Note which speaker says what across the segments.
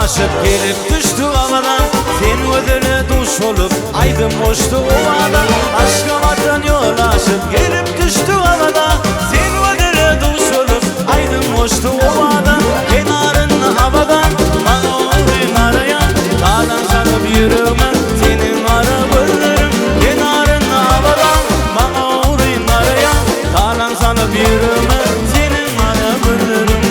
Speaker 1: aşık gelip düştü havadan. Sen ödüle duş olup aydın boştu ovadan. Aşka vatan yol aşık gelip düştü havadan. Sen ödüle duş olup aydın boştu ovadan. Kenarını havadan bana olayım arayan. Dağdan sarıp yürüme senin arabalarım. Kenarını havadan bana olayım arayan. Dağdan sarıp yürüme senin arabalarım.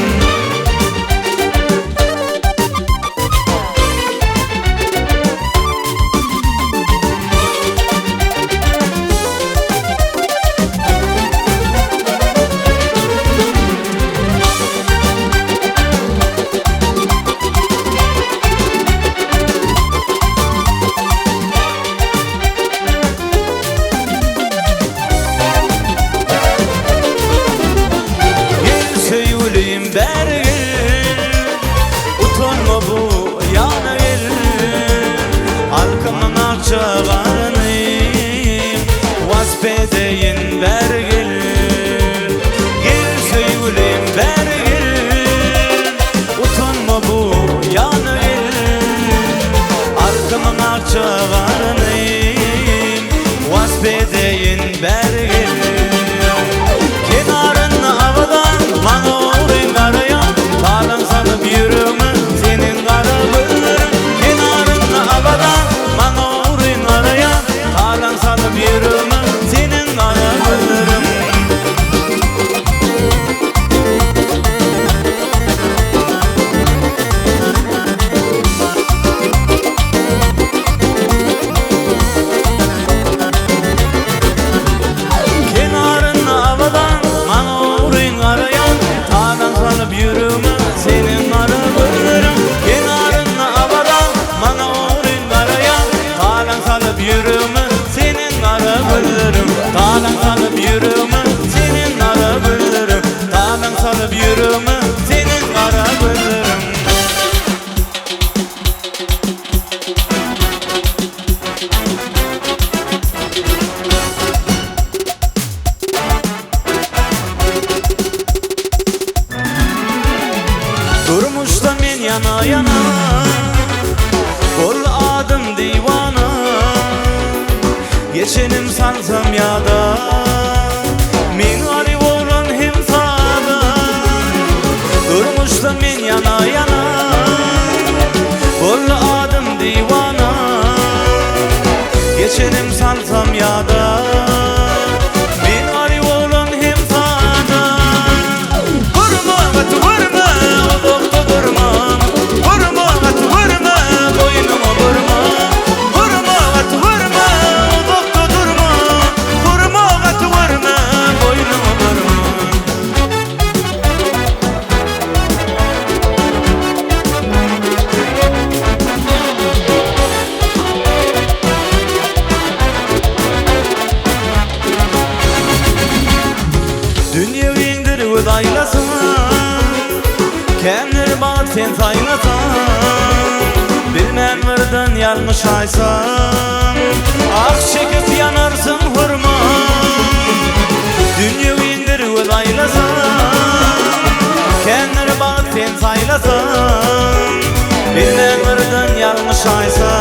Speaker 1: Utanma bu yana gel. Arkamdan akçalarınıyım vaspedeyin ver gel. Gel söyleyeyim ver gel. Utanma bu yana gel. Arkamdan akçalarınıyım vaspedeyin ver gel. Kenarını havadan bana olayım arayan. Dağdan sanıp yürüme senin arabalarım. Kenarını havadan bana olayım arayan. Dağdan sanıp yürüme senin arabalarım. Kenarını havadan bana olayım arayan. Dağdan sanıp yürüme senin arabalarım. Kenarını havadan bana olayım arayan. Dağdan sanıp yürüme senin arabalarım. Dağdan sanıp yürüme senin arabalarım. Dağdan sanıp yürüme senin arabalarım. Durmuş da men yana yana. Kol adım divana. Geçenim sansam yada. Men arif olan hem sada. Durmuş da men yana yana. Kol adım divana. Geçenim sansam yada. Men arif olan hem sada. Vurma gat vurma. Vurma gat vurma, boynuma vurma. Vurma gat vurma, dokta durma. Vurma gat vurma, boynuma vurma. Dünya indirip aylasın. Kendini bak sen saylasan. Bilmem vırdın yanlış aysan. Ah çekip yanarsın hurma. Dünya indirip aylasan. Kendini bak sen saylasan. Bilmem vırdın yanlış aysan.